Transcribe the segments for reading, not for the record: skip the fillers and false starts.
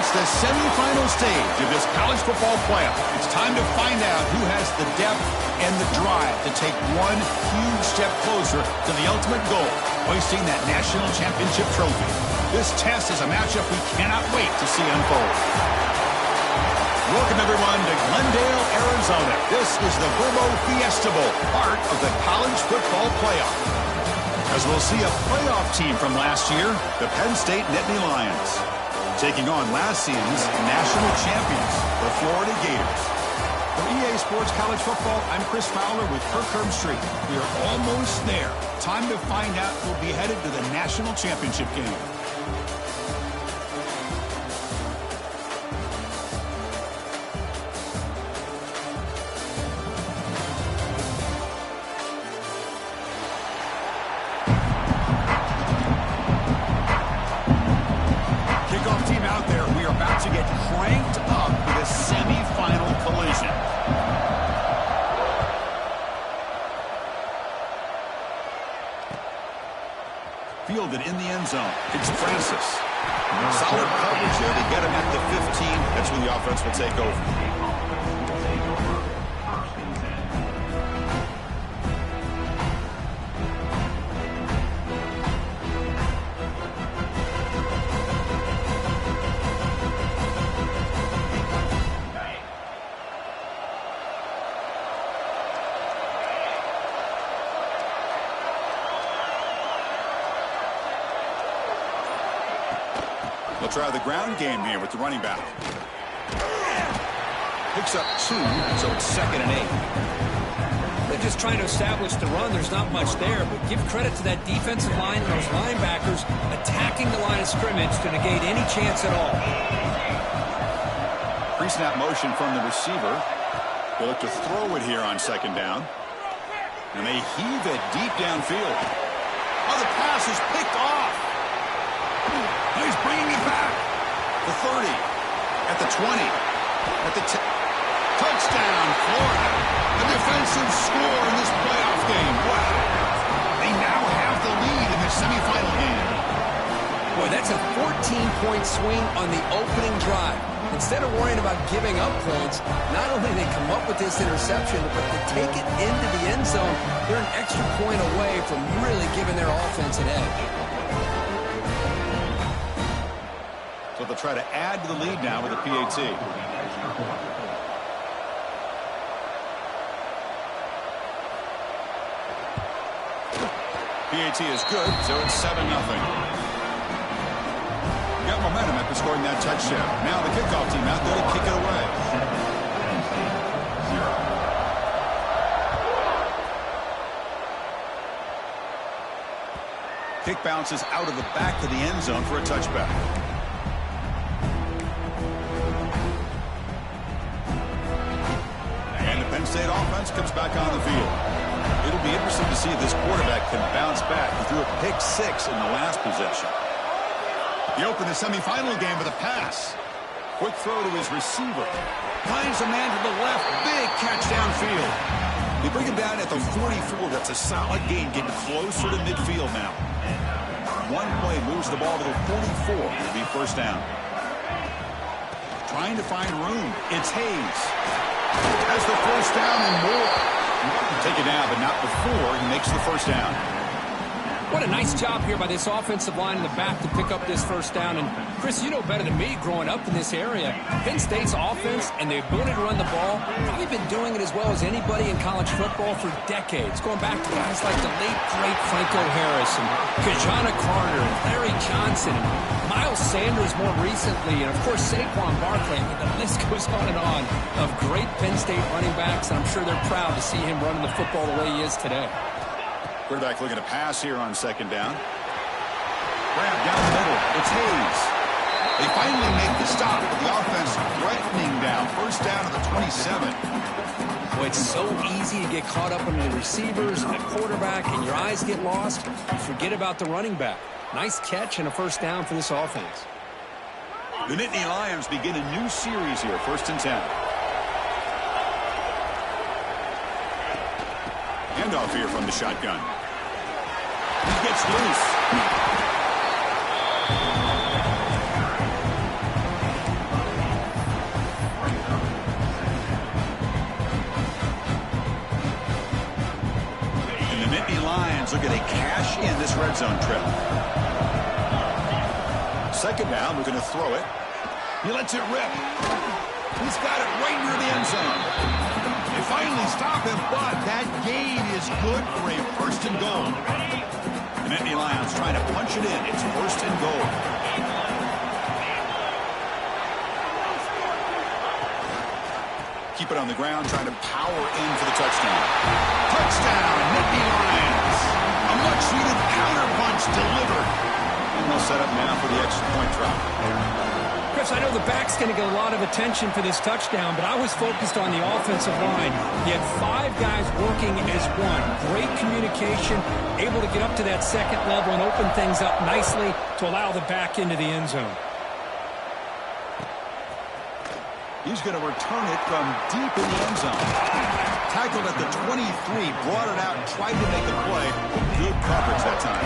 It's the semifinal stage of this college football playoff. It's time to find out who has the depth and the drive to take one huge step closer to the ultimate goal, hoisting that national championship trophy. This test is a matchup we cannot wait to see unfold. Welcome, everyone, to Glendale, Arizona. This is the Verbo Fiesta Bowl, part of the college football playoff. As we'll see a playoff team from last year, the Penn State Nittany Lions, taking on last season's national champions, the Florida Gators. For EA Sports College Football, I'm Chris Fowler with Kirk Herbstreit. We are almost there. Time to find out who'll be headed to the national championship game. Fielded in the end zone. It's Francis. Solid coverage there to get him at the 15. That's when the offense will take over. They'll try the ground game here with the running back. Picks up 2, so it's 2nd and 8. They're just trying to establish the run. There's not much there, but give credit to that defensive line and those linebackers attacking the line of scrimmage to negate any chance at all. Pre-snap motion from the receiver. They look to throw it here on 2nd down. And they heave it deep downfield. Oh, the pass is picked off. He's bringing it back. The 30. At the 20. At the 10. Touchdown, Florida. A defensive score in this playoff game. Wow. They now have the lead in the semifinal game. Boy, that's a 14-point swing on the opening drive. Instead of worrying about giving up points, not only they come up with this interception, but to take it into the end zone, they're an extra point away from really giving their offense an edge. So they'll try to add to the lead now with a PAT. PAT is good, so it's 7-0. Got momentum after scoring that touchdown. Now the kickoff team out there to kick it away. Kick bounces out of the back of the end zone for a touchback. Penn State offense comes back on the field. It'll be interesting to see if this quarterback can bounce back. He threw a pick 6 in the last possession. He opened the semifinal game with a pass. Quick throw to his receiver. Finds a man to the left. Big catch downfield. They bring him down at the 44. That's a solid gain, getting closer to midfield now. One play moves the ball to the 44. It'll be 1st down. Trying to find room. It's Hayes. Has the 1st down and more. Take it down, but not before he makes the 1st down. What a nice job here by this offensive line in the back to pick up this 1st down. And, Chris, you know better than me growing up in this area. Penn State's offense and the ability to run the ball, probably been doing it as well as anybody in college football for decades, going back to guys like the late, great Franco Harris and Kajana Carter and Larry Johnson and Miles Sanders more recently, and, of course, Saquon Barkley. I mean, the list goes on and on of great Penn State running backs, and I'm sure they're proud to see him running the football the way he is today. Quarterback looking to pass here on 2nd down. Grab down the middle. It's Hayes. They finally make the stop, but the offense threatening down. 1st down to the 27. Boy, it's so easy to get caught up in the receivers and the quarterback, and your eyes get lost. You forget about the running back. Nice catch and a 1st down for this offense. The Nittany Lions begin a new series here. 1st and 10. Handoff here from the shotgun. He gets loose. cash in this red zone trip. Second down, we're going to throw it. He lets it rip. He's got it right near the end zone. They finally stop him, but that gain is good for a first and goal. The Nittany Lions trying to punch it in. It's first and goal. Keep it on the ground, trying to power in for the touchdown. Touchdown, Nittany Lions. A much-needed counterpunch delivered. And they'll set up now for the extra point drop. Chris, I know the back's going to get a lot of attention for this touchdown, but I was focused on the offensive line. He had 5 guys working as one. Great communication, able to get up to that second level and open things up nicely to allow the back into the end zone. He's going to return it from deep in the end zone. Tackled at the 23, brought it out, tried to make a play. Good coverage that time.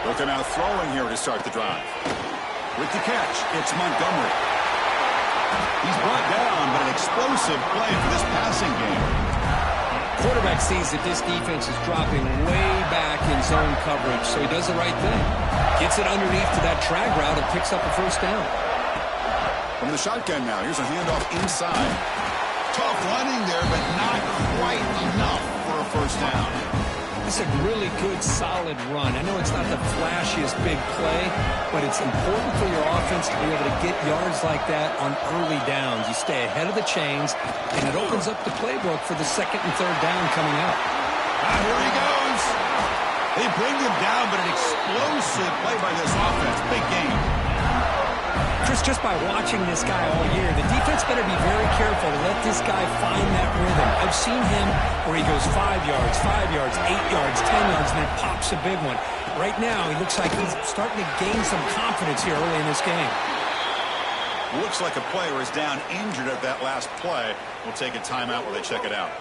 Look, they're now throwing here to start the drive. With the catch, it's Montgomery. He's brought down, but an explosive play for this passing game. Quarterback sees that this defense is dropping way back in zone coverage, so he does the right thing. Gets it underneath to that drag route and picks up a first down. From the shotgun now, here's a handoff inside. Tough running there, but not quite enough for a first down. It's a really good, solid run. I know it's not the flashiest big play, but it's important for your offense to be able to get yards like that on early downs. You stay ahead of the chains, and it opens up the playbook for the second and third down coming up. Here he goes. They bring him down, but an explosive play by this offense. Big game. Chris, just by watching this guy all year, the defense better be very careful to let this guy find that rhythm. I've seen him where he goes 5 yards, 8 yards, 10 yards, and then pops a big one. Right now, he looks like he's starting to gain some confidence here early in this game. Looks like a player is down injured at that last play. We'll take a timeout while they check it out.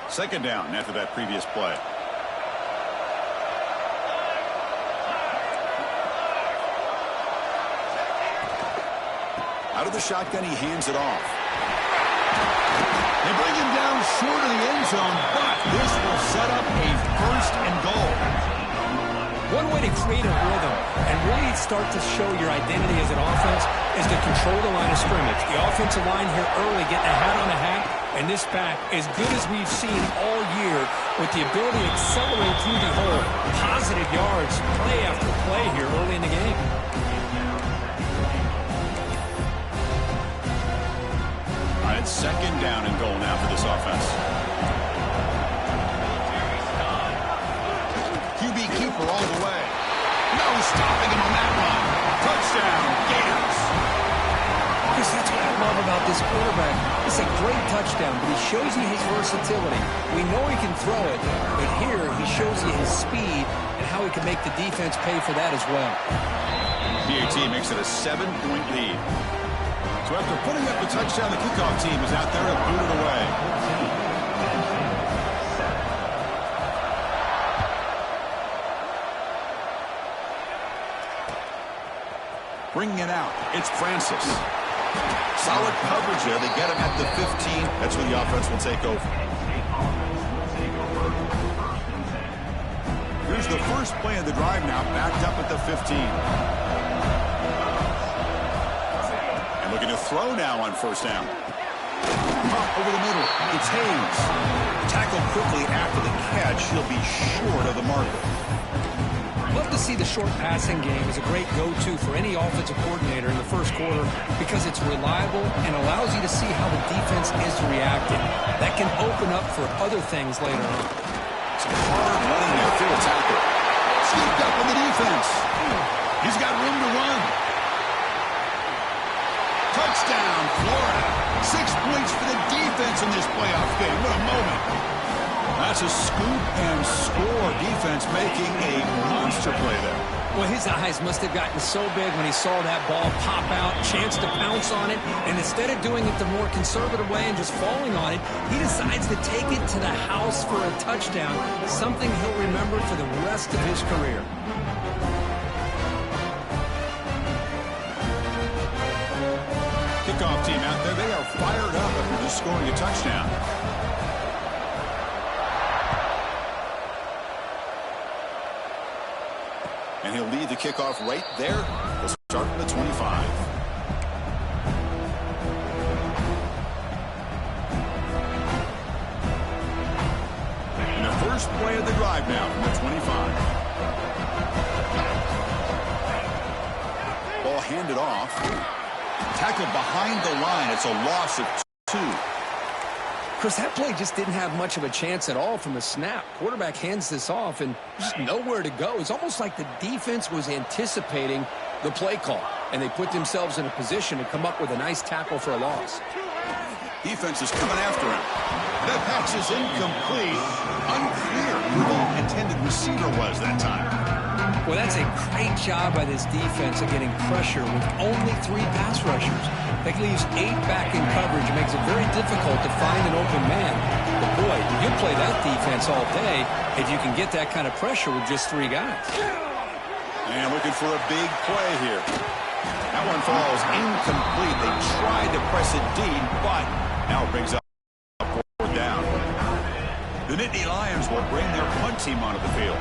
Second down after that previous play. Out of the shotgun, he hands it off. They bring him down short of the end zone, but this will set up a first and goal. One way to create a rhythm and really start to show your identity as an offense is to control the line of scrimmage. The offensive line here early getting a hat on a hat, and this back, as good as we've seen all year, with the ability to accelerate through the hole. Positive yards, play after play here early in the game. It's second down and goal now for this offense. QB keeper all the way. No stopping him on that run. Touchdown, Gators. Chris, that's what I love about this quarterback. It's a great touchdown, but he shows you his versatility. We know he can throw it, but here he shows you his speed and how he can make the defense pay for that as well. PAT makes it a 7-point lead. So after putting up the touchdown, the kickoff team is out there to boot it away. Bringing it out, it's Francis. Solid coverage there. They get him at the 15. That's where the offense will take over. Here's the first play of the drive now, backed up at the 15. Looking to throw now on first down. Pump over the middle. It's Hayes. Tackled quickly after the catch. He'll be short of the marker. Love to see the short passing game as a great go-to for any offensive coordinator in the first quarter because it's reliable and allows you to see how the defense is reacting. That can open up for other things later on. Some hard running there through a tackle. Scooped up on the defense. He's got room to run. Touchdown, Florida. 6 points for the defense in this playoff game. What a moment. That's a scoop and score. Defense making a monster play there. Well, his eyes must have gotten so big when he saw that ball pop out, chance to pounce on it, and instead of doing it the more conservative way and just falling on it, he decides to take it to the house for a touchdown, something he'll remember for the rest of his career. are fired up after just scoring a touchdown. And he'll lead the kickoff right there. We'll start from the 25. And the first play of the drive now from the 25. Ball handed off. Tackled behind the line. It's a loss of 2. Chris, that play just didn't have much of a chance at all from the snap. Quarterback hands this off and just nowhere to go. It's almost like the defense was anticipating the play call, and they put themselves in a position to come up with a nice tackle for a loss. Defense is coming after him. That pass is incomplete. Unclear who the intended receiver was that time. Well, that's a great job by this defense of getting pressure with only 3 pass rushers. That leaves 8 back in coverage. It makes it very difficult to find an open man. But boy, you play that defense all day if you can get that kind of pressure with just 3 guys. And looking for a big play here. That one falls incomplete. They tried to press it deep, but now it brings up 4th down. The Nittany Lions will bring their punt team onto the field.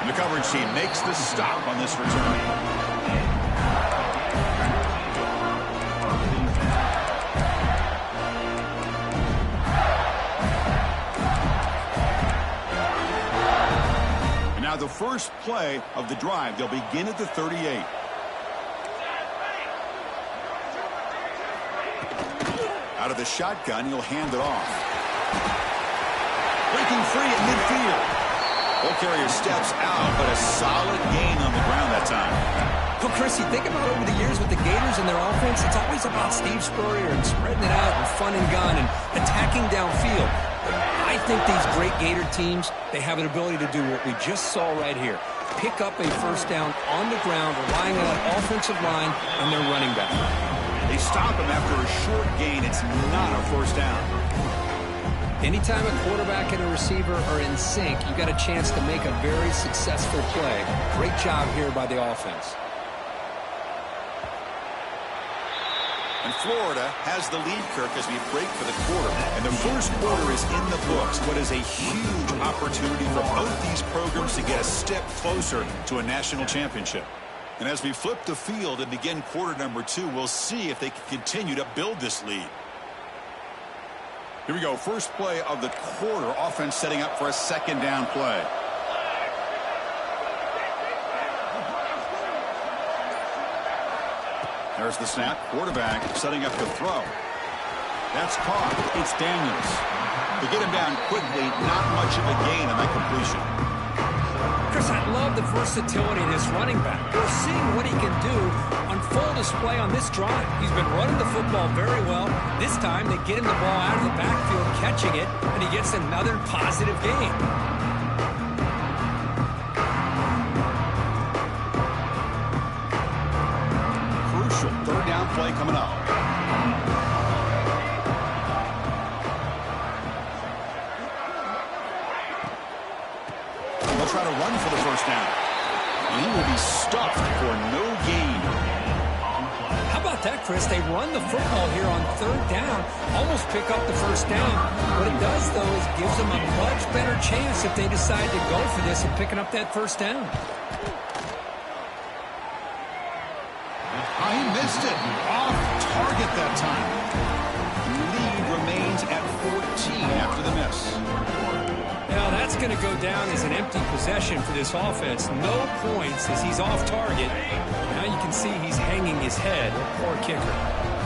The coverage team makes the stop on this return. And now the first play of the drive. They'll begin at the 38. Out of the shotgun, he'll hand it off. Breaking free at midfield. Ball carrier steps out, but a solid gain on the ground that time. Well, Chris, you think about over the years with the Gators and their offense, it's always about Steve Spurrier and spreading it out and fun and gun and attacking downfield. I think these great Gator teams, they have an ability to do what we just saw right here. Pick up a first down on the ground, relying on that offensive line and their running back. They stop him after a short gain. It's not a first down. Anytime a quarterback and a receiver are in sync, you got a chance to make a very successful play. Great job here by the offense. And Florida has the lead, Kirk, as we break for the quarter. And the first quarter is in the books. What is a huge opportunity for both these programs to get a step closer to a national championship. And as we flip the field and begin quarter number 2, we'll see if they can continue to build this lead. Here we go. First play of the quarter. Offense setting up for a second down play. There's the snap. Quarterback setting up the throw. That's caught. It's Daniels. They get him down quickly. Not much of a gain on that completion. Chris, I love the versatility of this running back. We're seeing what he can do on full display on this drive. He's been running the football very well. This time, they get him the ball out of the backfield, catching it, and he gets another positive gain. Crucial third down play coming up. They'll try to run for the first down. And he will be stuffed for no gain. How about that, Chris? They run the football here on third down, almost pick up the first down. What it does, though, is gives them a much better chance if they decide to go for this and picking up that first down. He missed it. Off target that time. Lead remains at 14 after the miss. Now, that's going to go down as an empty possession for this offense. No points as he's off target. Now you can see he's hanging his head. Poor kicker.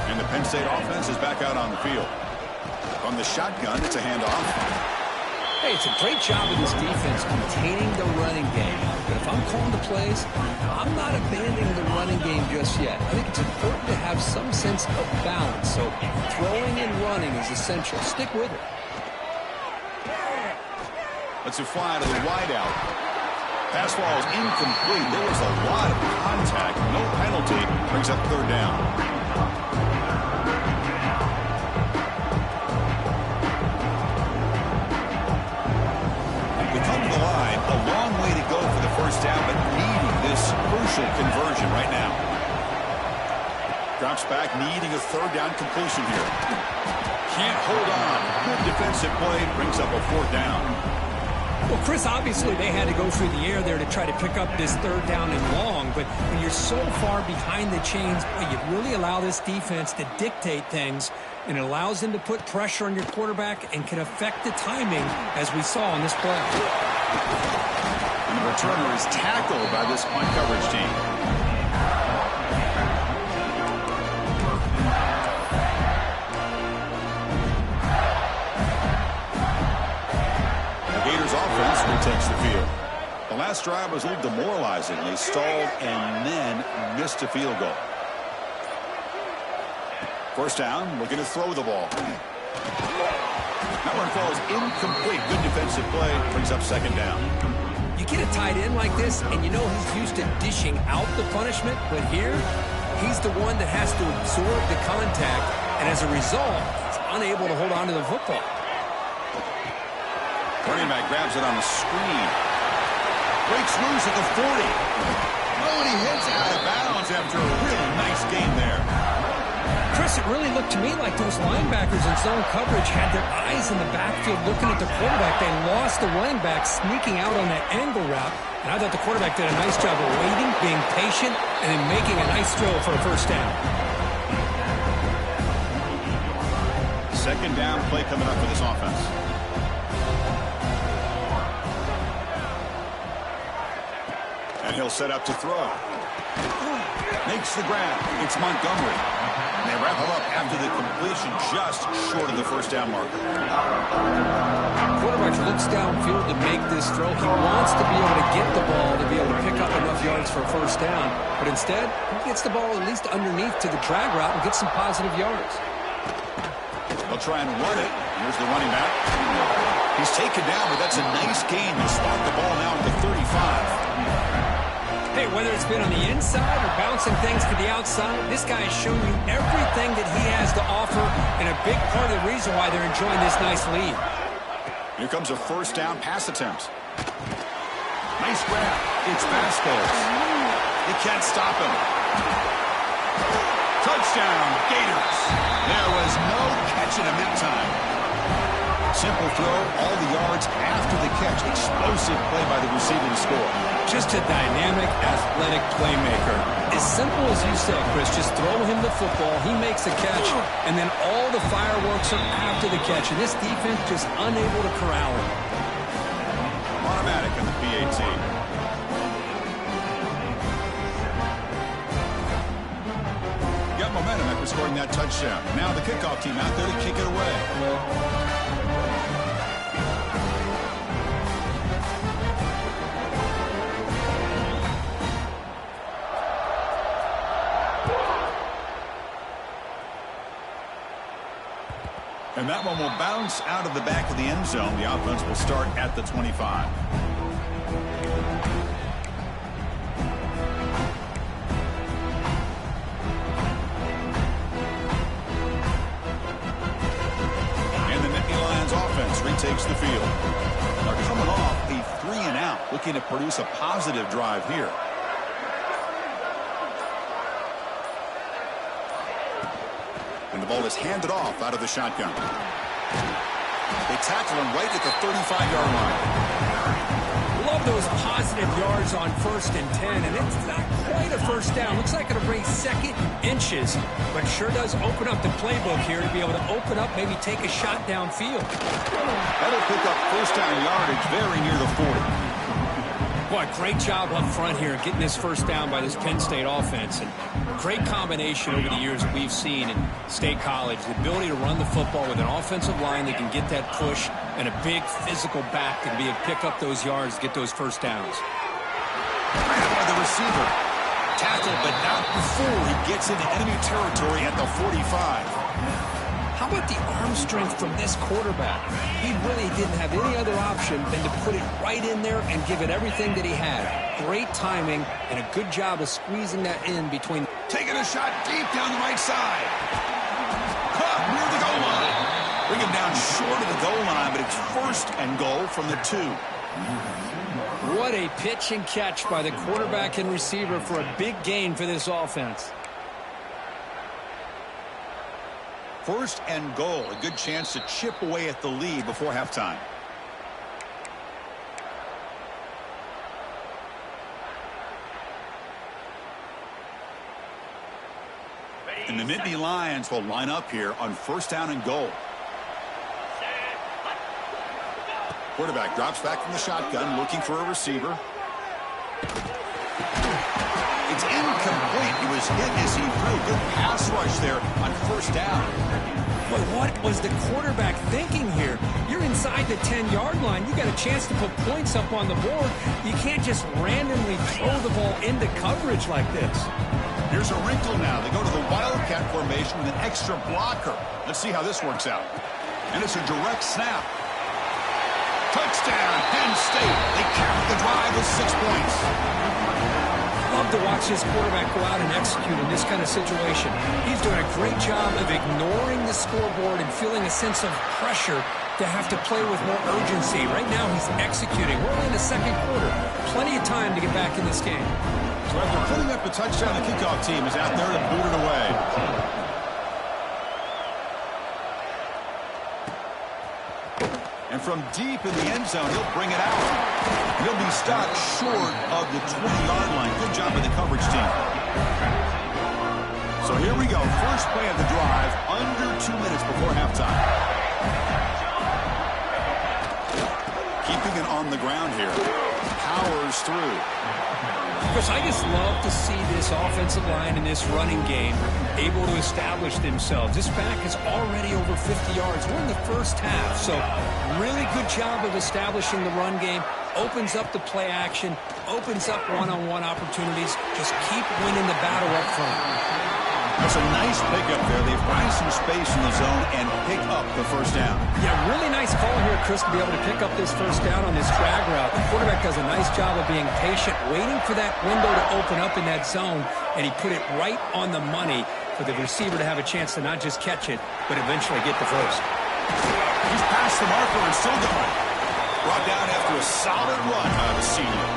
And the Penn State offense is back out on the field. From the shotgun, it's a handoff. Hey, it's a great job of this defense containing the running game. But if I'm calling the plays, I'm not abandoning the running game just yet. I think it's important to have some sense of balance. So throwing and running is essential. Stick with it. Let's fly to the wideout. Pass ball is incomplete. There was a lot of contact. No penalty. Brings up third down. crucial conversion right now. Drops back, needing a third down completion here. Can't hold on. Good defensive play, brings up a fourth down. Well, Chris, obviously they had to go through the air there to try to pick up this third down and long, but when you're so far behind the chains, you really allow this defense to dictate things, and it allows them to put pressure on your quarterback and can affect the timing, as we saw on this play. And the returner is tackled by this punt coverage team. Offense retakes the field. The last drive was a little demoralizing. They stalled and then missed a field goal. First down, looking to throw the ball. That one falls incomplete. Good defensive play, brings up second down. You get a tight end like this, and you know he's used to dishing out the punishment, but here, he's the one that has to absorb the contact, and as a result, he's unable to hold on to the football. Running back grabs it on the screen. Breaks loose at the 40. Oh, and he hits out of bounds after a really nice game there. Chris, it really looked to me like those linebackers in zone coverage had their eyes in the backfield looking at the quarterback. They lost the running back sneaking out on that angle route. And I thought the quarterback did a nice job of waiting, being patient, and then making a nice throw for a first down. Second down play coming up for this offense. And he'll set up to throw. Makes the grab. It's Montgomery. And they wrap him up after the completion just short of the first down marker. Quarterback looks downfield to make this throw. He wants to be able to get the ball to be able to pick up enough yards for a first down. But instead, he gets the ball at least underneath to the drag route and gets some positive yards. They'll try and run it. Here's the running back. He's taken down, but that's a nice gain. They spot the ball now at the 35. Hey, whether it's been on the inside or bouncing things to the outside, this guy has shown you everything that he has to offer, and a big part of the reason why they're enjoying this nice lead. Here comes a first down pass attempt. Nice grab. It's Vasquez. They can't stop him. Touchdown, Gators. There was no catching him that time. Simple throw, all the yards after the catch. Explosive play by the receiver to score. Just a dynamic, athletic playmaker. As simple as you said, Chris, just throw him the football, he makes a catch, and then all the fireworks are after the catch. And this defense just unable to corral him. Automatic in the PAT. Got momentum after scoring that touchdown. Now the kickoff team out there to kick it away. And that one will bounce out of the back of the end zone. The offense will start at the 25. And the Nittany Lions offense retakes the field. They're coming off a 3-and-out, looking to produce a positive drive here. And the ball is handed off out of the shotgun. They tackle him right at the 35-yard line. Love those positive yards on 1st and 10, and it's not quite a first down. Looks like it'll bring second inches, but sure does open up the playbook here to be able to open up, maybe take a shot downfield. That'll pick up first down yardage very near the 40. Boy, great job up front here getting this first down by this Penn State offense. And great combination over the years that we've seen in State College. The ability to run the football with an offensive line that can get that push and a big physical back to be able to pick up those yards, get those first downs. By the receiver. Tackled, but not before he gets into enemy territory at the 45. How about the arm strength from this quarterback? He really didn't have any other option than to put it right in there and give it everything that he had. Great timing and a good job of squeezing that in between. Taking a shot deep down the right side. Near the goal line. Bring him down short of the goal line, but it's 1st and goal from the 2. What a pitch and catch by the quarterback and receiver for a big gain for this offense. First and goal, a good chance to chip away at the lead before halftime. And the Nittany Lions will line up here on first down and goal. Quarterback drops back from the shotgun, looking for a receiver. It's incomplete. He was hit as he threw. Good pass rush there on first down. But what was the quarterback thinking here? You're inside the 10-yard line. You got a chance to put points up on the board. You can't just randomly throw the ball into coverage like this. Here's a wrinkle now. They go to the Wildcat formation with an extra blocker. Let's see how this works out. And it's a direct snap. Touchdown, Penn State. They carry the drive with 6 points. Love to watch this quarterback go out and execute in this kind of situation. He's doing a great job of ignoring the scoreboard and feeling a sense of pressure to have to play with more urgency. Right now he's executing. We're only in the second quarter. Plenty of time to get back in this game. So after putting up a touchdown, the kickoff team is out there to boot it away. And from deep in the end zone, he'll bring it out. He'll be stopped short of the 20-yard line. Good job by the coverage team. So here we go. First play of the drive, under 2 minutes before halftime. Keeping it on the ground here. Powers through. Chris, I just love to see this offensive line in this running game able to establish themselves. This back is already over 50 yards. We're in the first half, so really good job of establishing the run game. Opens up the play action, opens up one-on-one opportunities. Just keep winning the battle up front. That's a nice pickup there. They find some space in the zone and pick up the first down. Yeah, really nice call here, Chris, to be able to pick up this first down on this drag route. The quarterback does a nice job of being patient, waiting for that window to open up in that zone, and he put it right on the money for the receiver to have a chance to not just catch it, but eventually get the first. He's past the marker and still going. Brought down after a solid run by the senior.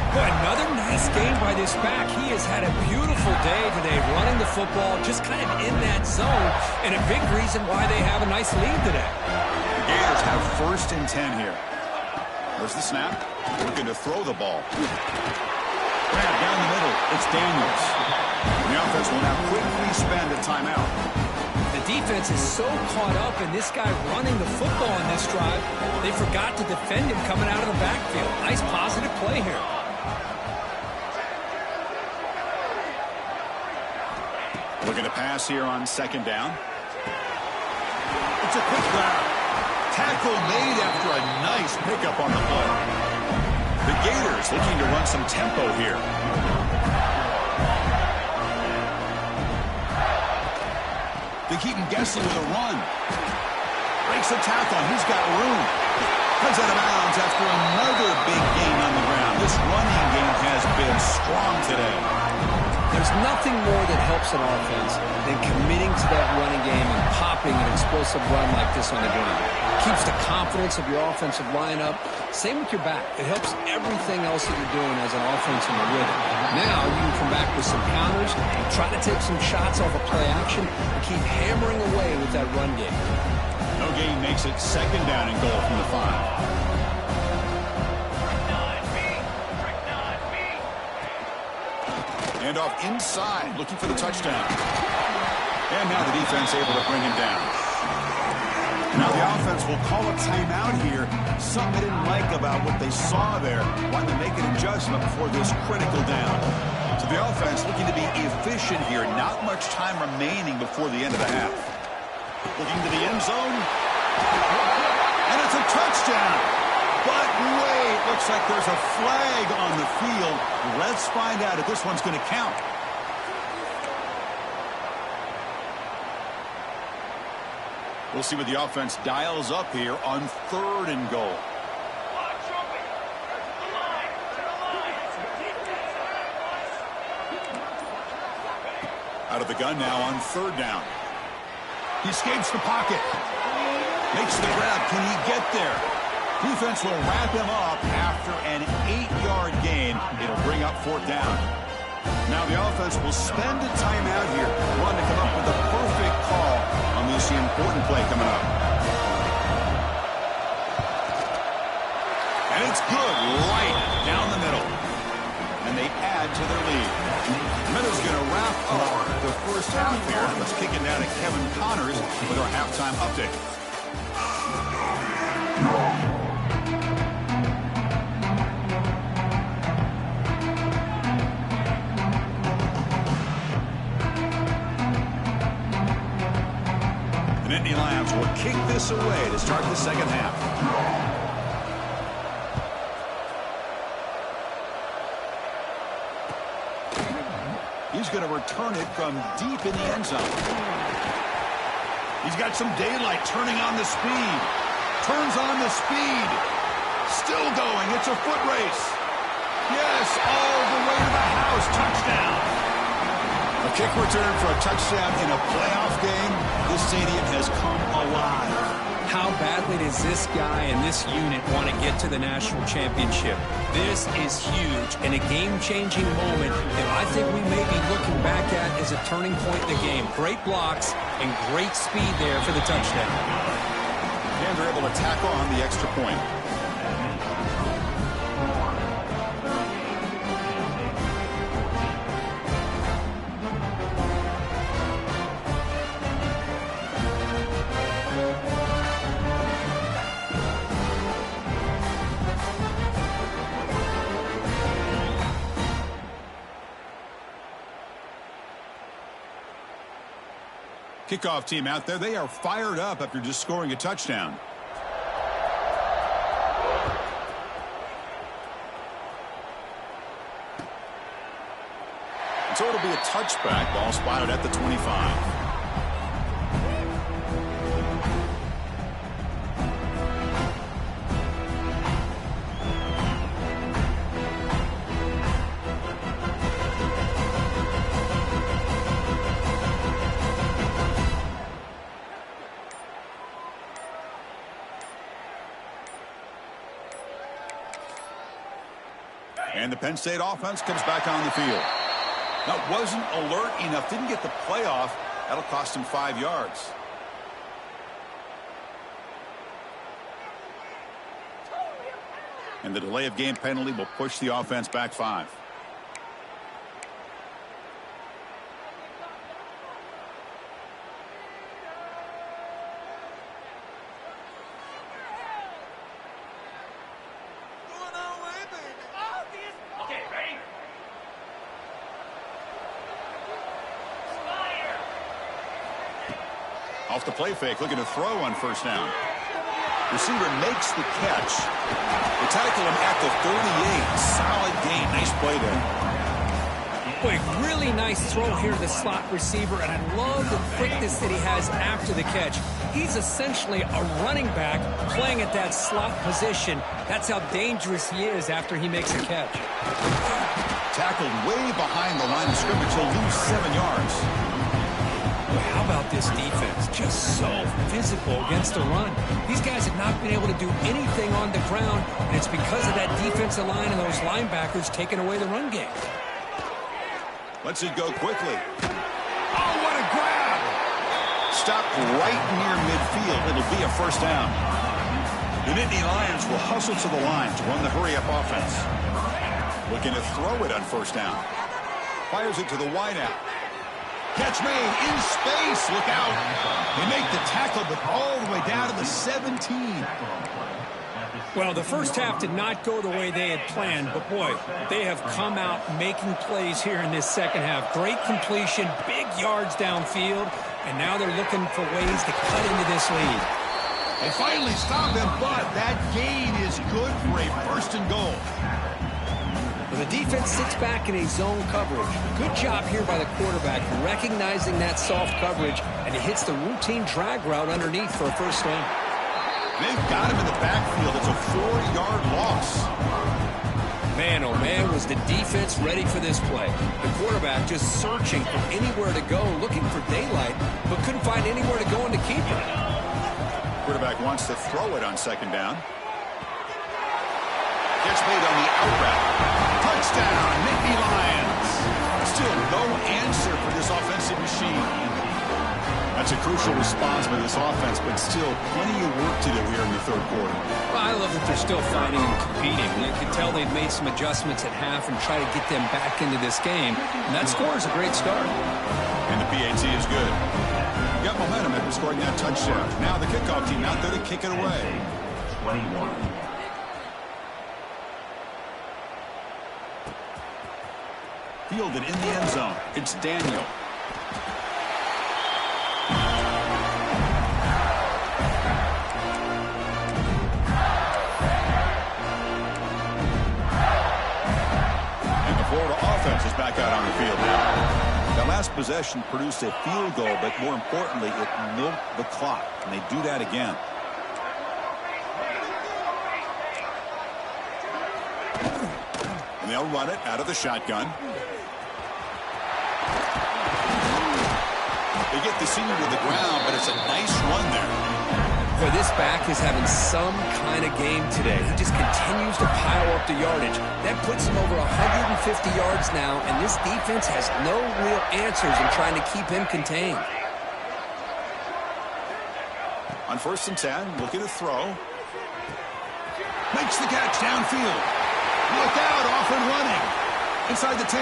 Boy, another nice game by this back. He has had a beautiful day today running the football, just kind of in that zone, and a big reason why they have a nice lead today. The Gators have first and 10 here. There's the snap. Looking to throw the ball. Grab down the middle. It's Daniels. The offense will now quickly spend a timeout. The defense is so caught up in this guy running the football in this drive, they forgot to defend him coming out of the backfield. Nice positive play here. Looking to pass here on second down. It's a quick grab. Tackle made after a nice pickup on the play. The Gators looking to run some tempo here. They keep him guessing with a run. Breaks a tackle. He's got room. Comes out of bounds after another big gain on the ground. This running game has been strong today. There's nothing more that helps an offense than committing to that running game and popping an explosive run like this on the ground. Keeps the confidence of your offensive lineup. Same with your back. It helps everything else that you're doing as an offense in the rhythm. Now you can come back with some counters, try to take some shots off of play action, and keep hammering away with that run game. No gain makes it second down and goal from the 5. And off inside, looking for the touchdown. And now the defense able to bring him down. Now the offense will call a timeout here. Something they didn't like about what they saw there. Wanting to make an adjustment before this critical down. So the offense looking to be efficient here. Not much time remaining before the end of the half. Looking to the end zone. And it's a touchdown. But wait, looks like there's a flag on the field. Let's find out if this one's going to count. We'll see what the offense dials up here on third and goal. Out of the gun now on third down. He escapes the pocket. Makes the grab. Can he get there? Defense will wrap him up after an 8-yard gain. It'll bring up 4th down. Now the offense will spend a timeout here. One to come up with a perfect call on this important play coming up. And it's good right down the middle. And they add to their lead. Minnesot's going to wrap up the first half here. Let's kick it down to Kevin Connors with our halftime update. The Nittany Lions will kick this away to start the second half. He's going to return it from deep in the end zone. He's got some daylight, turning on the speed. Turns on the speed. Still going. It's a foot race. Yes, all the way to the house. Touchdown. A kick return for a touchdown in a playoff game. This stadium has come alive. How badly does this guy and this unit want to get to the national championship? This is huge and a game-changing moment that I think we may be looking back at as a turning point in the game. Great blocks and great speed there for the touchdown. And they're able to tackle on the extra point. Kickoff team out there. They are fired up after just scoring a touchdown. So it'll be a touchback. Ball spotted at the 25. And the Penn State offense comes back on the field. Now, wasn't alert enough, didn't get the playoff. That'll cost him 5 yards. And the delay of game penalty will push the offense back 5. Off the play fake, looking to throw on first down. Receiver makes the catch. They tackle him at the 38. Solid gain. Nice play there. Boy, really nice throw here to the slot receiver, and I love the quickness that he has after the catch. He's essentially a running back playing at that slot position. That's how dangerous he is after he makes a catch. Tackled way behind the line of scrimmage. He'll lose 7 yards. How about this defense? Just so physical against the run. These guys have not been able to do anything on the ground, and it's because of that defensive line and those linebackers taking away the run game. Lets it go quickly. Oh, what a grab! Stopped right near midfield. It'll be a first down. The Nittany Lions will hustle to the line to run the hurry-up offense. Looking to throw it on first down. Fires it to the wideout. Catch made in space. Look out. They make the tackle, but all the way down to the 17. Well, the first half did not go the way they had planned, but boy, they have come out making plays here in this second half. Great completion, big yards downfield, and now they're looking for ways to cut into this lead. They finally stop him, but that gain is good for a first and goal. Well, the defense sits back in a zone coverage. Good job here by the quarterback, recognizing that soft coverage, and he hits the routine drag route underneath for a first down. They've got him in the backfield. It's a 4-yard loss. Man, oh man, was the defense ready for this play. The quarterback just searching for anywhere to go, looking for daylight, but couldn't find anywhere to go and to keep it. Quarterback wants to throw it on second down. Gets made on the out route. Touchdown, Nittany Lions. Still no answer for this offensive machine. That's a crucial response by this offense, but still plenty of work to do here in the third quarter. Well, I love that they're still fighting and competing. You can tell they've made some adjustments at half and try to get them back into this game. And that score is a great start. And the PAT is good. Got momentum after scoring that touchdown. Now the kickoff team out there to kick it away. 21. Fielded in the end zone. It's Daniel. And the Florida offense is back out on the field now. That last possession produced a field goal, but more importantly, it milked the clock. And they do that again. And they'll run it out of the shotgun. They get the senior to the ground, but it's a nice run there. Boy, this back is having some kind of game today. He just continues to pile up the yardage. That puts him over 150 yards now, and this defense has no real answers in trying to keep him contained. On 1st and 10, looking to throw. Makes the catch downfield. Look out, off and running. Inside the 10.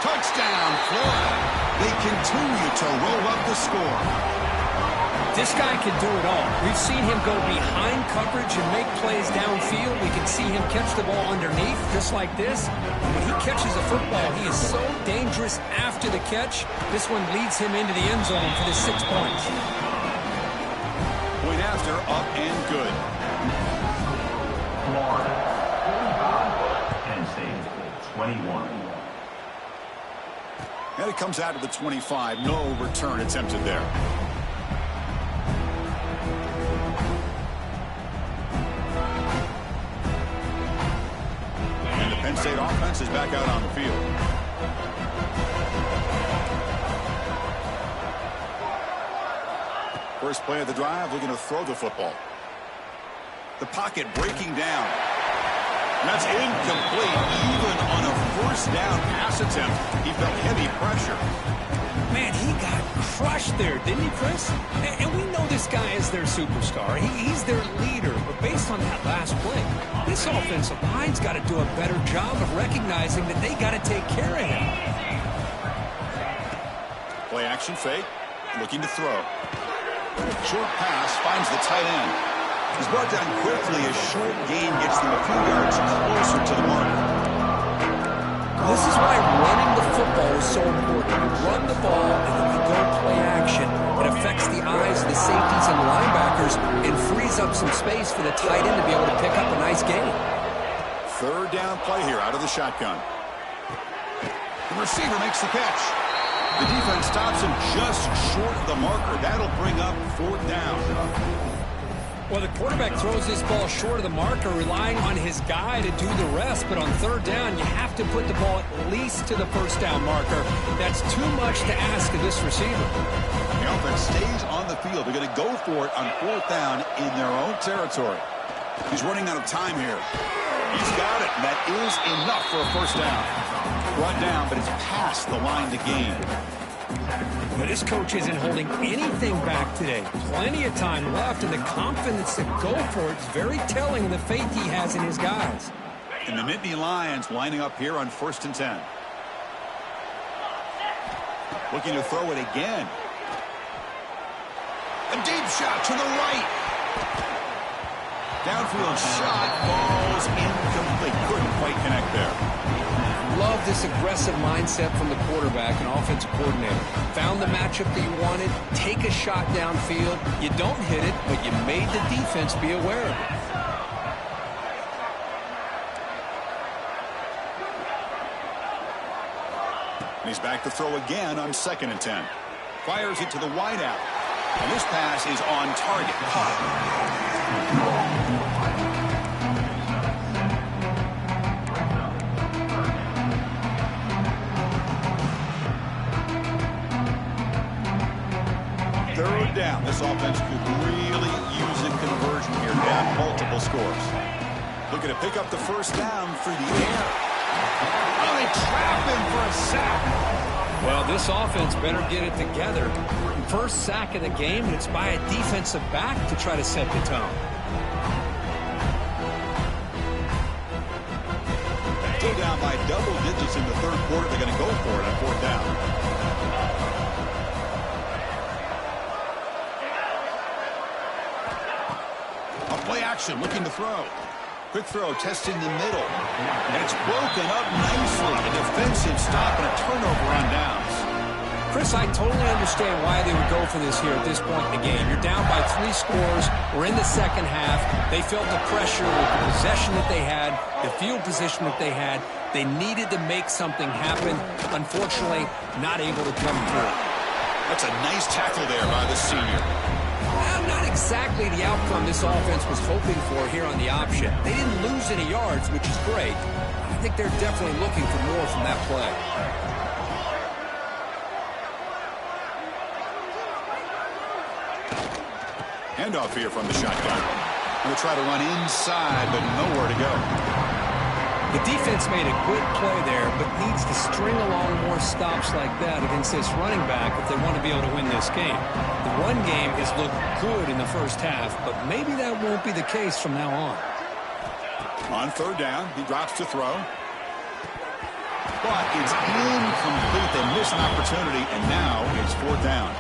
Touchdown, Florida. They continue to roll up the score. This guy can do it all. We've seen him go behind coverage and make plays downfield. We can see him catch the ball underneath, just like this. When he catches a football, he is so dangerous after the catch. This one leads him into the end zone for the 6 points. Point after, up and good. Florida. Penn State, 21. And it comes out to the 25. No return attempted there. And the Penn State offense is back out on the field. First play of the drive, looking to throw the football. The pocket breaking down. And that's incomplete. Even on a first down pass attempt, he felt heavy pressure. Man, he got crushed there, didn't he, Chris? And we know this guy is their superstar. He's their leader. But based on that last play, this offensive line's got to do a better job of recognizing that they got to take care of him. Play action fake. Looking to throw. Short pass finds the tight end. He's brought down quickly. A short gain gets them a few yards closer to the mark. This is why running the football is so important. You run the ball and then you go play action. It affects the eyes of the safeties and the linebackers and frees up some space for the tight end to be able to pick up a nice gain. Third down play here out of the shotgun. The receiver makes the catch. The defense stops him just short of the marker. That'll bring up 4th down. Well, the quarterback throws this ball short of the marker, relying on his guy to do the rest. But on 3rd down, you have to put the ball at least to the 1st down marker. That's too much to ask of this receiver. The offense stays on the field. They're going to go for it on 4th down in their own territory. He's running out of time here. He's got it. And that is enough for a 1st down. Brought down, but it's past the line to gain. But his coach isn't holding anything back today. Plenty of time left, and the confidence to go for it is very telling of the faith he has in his guys. And the Nittany Lions lining up here on 1st and 10. Looking to throw it again. A deep shot to the right. Downfield shot falls incomplete. Couldn't quite connect there. Love this aggressive mindset from the quarterback and offensive coordinator. Found the matchup that you wanted, take a shot downfield. You don't hit it, but you made the defense be aware of it. And he's back to throw again on 2nd and 10. Fires it to the wideout. And this pass is on target. Caught. Third down. This offense could really use a conversion here to add multiple scores. Looking to pick up the first down through the air. Oh, they trap him for a sack. Well, this offense better get it together. First sack of the game, and it's by a defensive back to try to set the tone. Still down by double digits in the third quarter. They're going to go for it on fourth down. A play action, looking to throw. Quick throw, testing the middle. And it's broken up nicely. A defensive stop and a turnover on downs. Chris, I totally understand why they would go for this here at this point in the game. You're down by 3 scores. We're in the second half. They felt the pressure with the possession that they had, the field position that they had. They needed to make something happen. Unfortunately, not able to come through. That's a nice tackle there by the senior. Well, not exactly the outcome this offense was hoping for here on the option. They didn't lose any yards, which is great. I think they're definitely looking for more from that play. Handoff here from the shotgun. Going to try to run inside, but nowhere to go. The defense made a good play there, but needs to string along more stops like that against this running back if they want to be able to win this game. The run game has looked good in the first half, but maybe that won't be the case from now on. On third down, he drops to throw. But it's incomplete. They miss an opportunity, and now it's fourth down.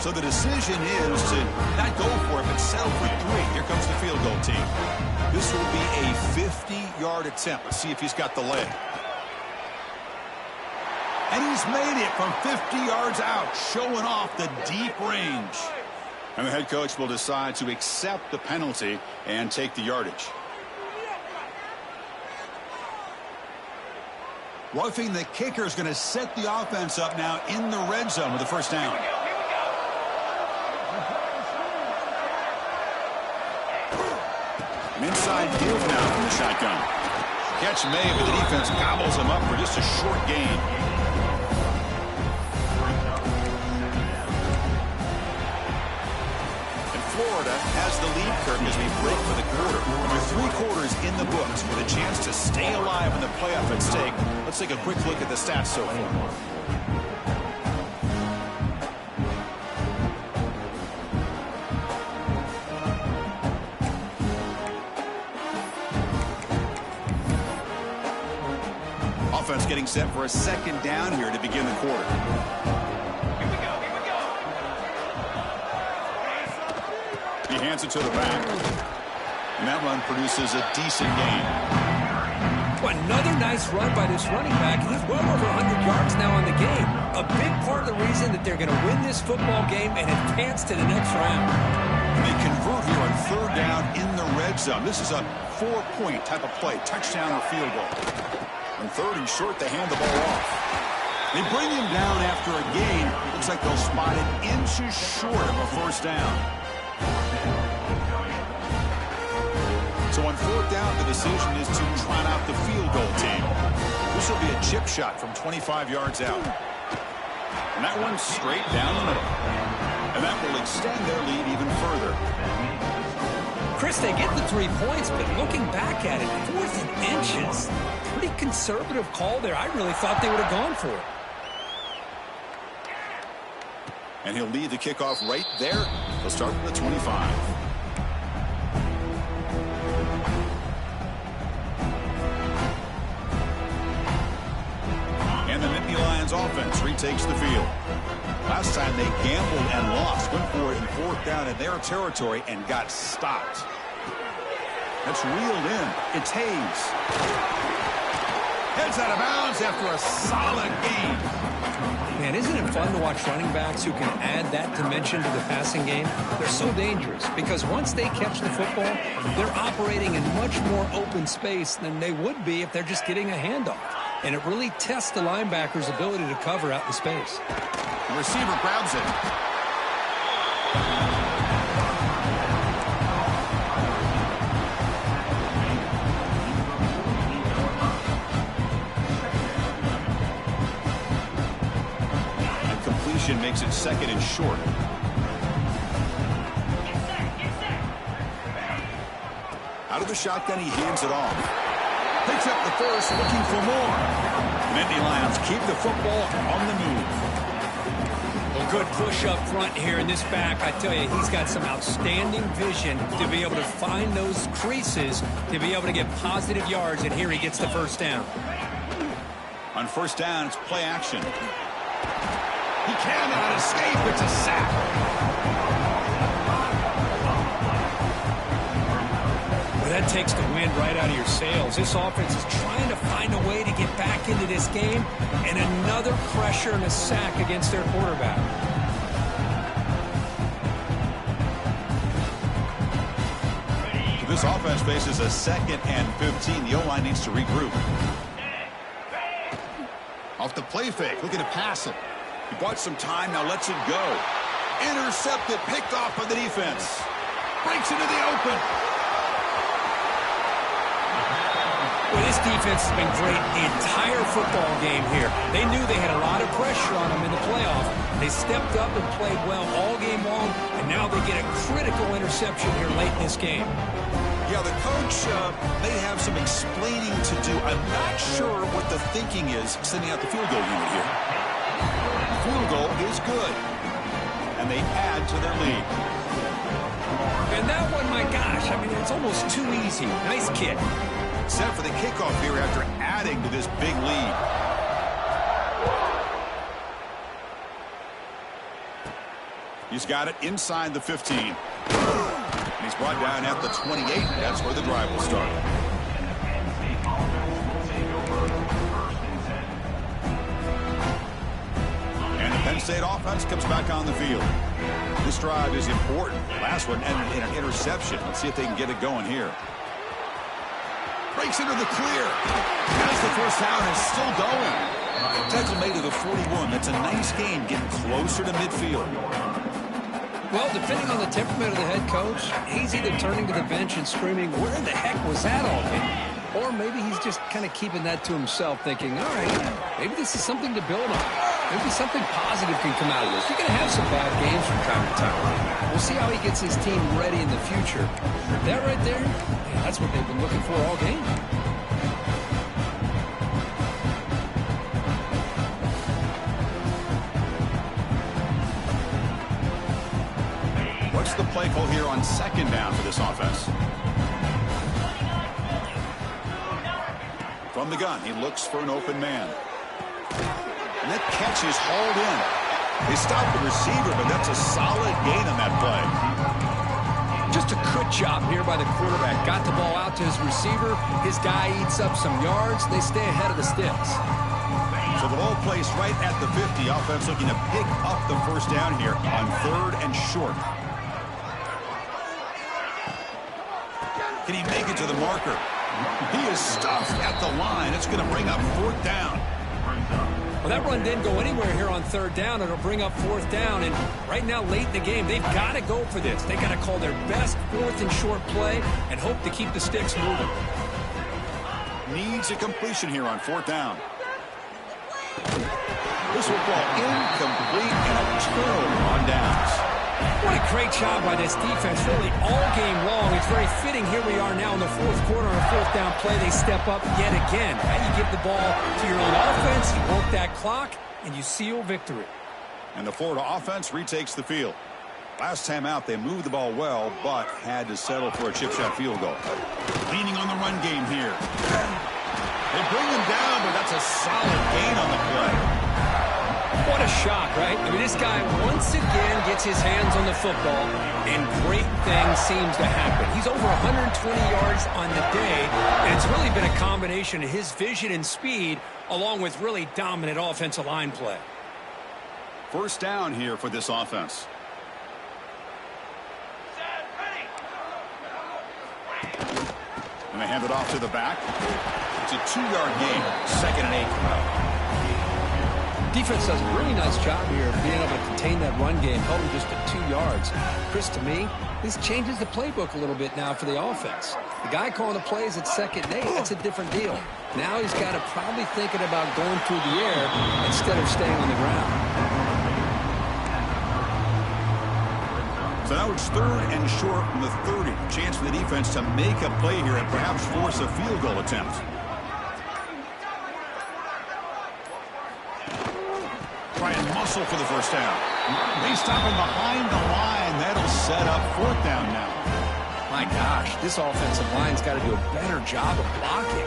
So the decision is to not go for it, but settle for 3. Here comes the field goal team. This will be a 50-yard attempt. Let's see if he's got the leg. And he's made it from 50 yards out, showing off the deep range. And the head coach will decide to accept the penalty and take the yardage. Roughing the kicker is going to set the offense up now in the red zone with the first down. An inside give now from the shotgun. Catch made, but the defense gobbles him up for just a short gain. And Florida has the lead, Kirk, as we break for the quarter. With 3 quarters in the books with a chance to stay alive in the playoff at stake, let's take a quick look at the stats so far. Offense getting set for a second down here to begin the quarter. Here we go. He hands it to the back. And that run produces a decent gain. Well, another nice run by this running back. He's well over 100 yards now on the game. A big part of the reason that they're going to win this football game and advance to the next round. They convert here on third down in the red zone. This is a 4-point type of play, touchdown or field goal. On third and short, they hand the ball off. They bring him down after a gain. Looks like they'll spot it inches short of a first down. So on fourth down, the decision is to trot out the field goal team. This will be a chip shot from 25 yards out. And that one's straight down the middle. And that will extend their lead even further. Chris, they get the 3 points, but looking back at it, 4th and inches. Pretty conservative call there. I really thought they would have gone for it. And he'll lead the kickoff right there. He'll start from the 25. And the Nittany Lions offense retakes the field. Last time they gambled and lost. Went for it in fourth down in their territory and got stopped. That's reeled in. It's Hayes. Heads out of bounds after a solid game. Man, isn't it fun to watch running backs who can add that dimension to the passing game? They're so dangerous because once they catch the football, they're operating in much more open space than they would be if they're just getting a handoff. And it really tests the linebacker's ability to cover out in space. The receiver grabs it. Makes it second and short. the shotgun, he hands it off. Picks up the first, looking for more. Nittany Lions keep the football on the move. Well, good push up front here in this back. I tell you, he's got some outstanding vision to be able to find those creases, to be able to get positive yards, and here he gets the first down. On first down, it's play action. He cannot escape. It's a sack. Well, that takes the wind right out of your sails. This offense is trying to find a way to get back into this game, and another pressure and a sack against their quarterback. This offense faces a 2nd and 15. The O-line needs to regroup. Off the play fake, looking to pass it. He bought some time, now lets it go. Intercepted, picked off by the defense. Breaks into the open. Well, this defense has been great the entire football game here. They knew they had a lot of pressure on them in the playoff. They stepped up and played well all game long, and now they get a critical interception here late in this game. Yeah, the coach may have some explaining to do. I'm not sure what the thinking is sending out the field goal unit here. Field goal is good, and they add to their lead. And that one, my gosh, I mean, it's almost too easy. Nice kick. Set for the kickoff here after adding to this big lead. He's got it inside the 15. He's brought down at the 28. That's where the drive will start. And the Penn State offense comes back on the field. This drive is important. Last one ended in an interception. Let's see if they can get it going here. Breaks into the clear. As the first down is still going. Tackle made to the 41. That's a nice gain, getting closer to midfield. Well, depending on the temperament of the head coach, he's either turning to the bench and screaming, where the heck was that all game? Or maybe he's just kind of keeping that to himself, thinking, all right, maybe this is something to build on. Maybe something positive can come out of this. You're going to have some bad games from time to time. We'll see how he gets his team ready in the future. That right there, yeah, that's what they've been looking for all game. What's the play call here on second down for this offense? From the gun, he looks for an open man. And that catch is hauled in. They stopped the receiver, but that's a solid gain on that play. Just a good job here by the quarterback. Got the ball out to his receiver. His guy eats up some yards. They stay ahead of the sticks. So the ball placed right at the 50. Offense looking to pick up the first down here on 3rd and short. Can he make it to the marker? He is stuffed at the line. It's going to bring up 4th down. Well, that run didn't go anywhere here on 3rd down. It'll bring up 4th down. And right now, late in the game, they've got to go for this. They've got to call their best 4th and short play and hope to keep the sticks moving. Needs a completion here on 4th down. This will fall incomplete and a turnover on downs. What a great job by this defense, really all game long. It's very fitting. Here we are now in the 4th quarter on a 4th down play. They step up yet again. Now you give the ball to your own offense, you work that clock, and you seal victory. And the Florida offense retakes the field. Last time out, they moved the ball well, but had to settle for a chip shot field goal. Leaning on the run game here. They bring him down, but that's a solid gain on the play. What a shock, right? I mean, this guy once again gets his hands on the football, and great things seems to happen. He's over 120 yards on the day, and it's really been a combination of his vision and speed, along with really dominant offensive line play. First down here for this offense. And they hand it off to the back. It's a 2-yard gain. 2nd and 8. Defense does a really nice job here of being able to contain that run game, held him just at 2 yards. Chris, to me, this changes the playbook a little bit now for the offense. The guy calling the plays at 2nd and 8, that's a different deal. Now he's got to probably thinking about going through the air instead of staying on the ground. So now it's 3rd and short from the 30. Chance for the defense to make a play here and perhaps force a field goal attempt. Try and muscle for the first down. They stop him behind the line. That'll set up 4th down now. My gosh, this offensive line's got to do a better job of blocking.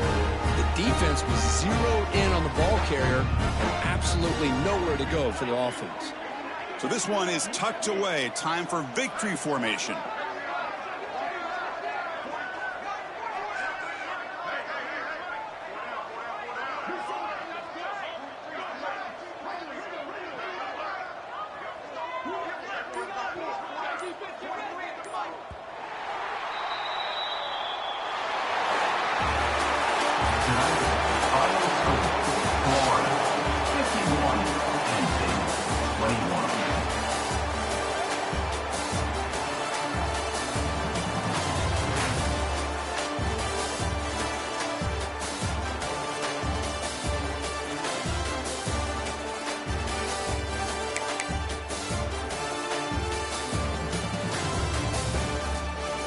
The defense was zeroed in on the ball carrier and absolutely nowhere to go for the offense. So this one is tucked away. Time for victory formation.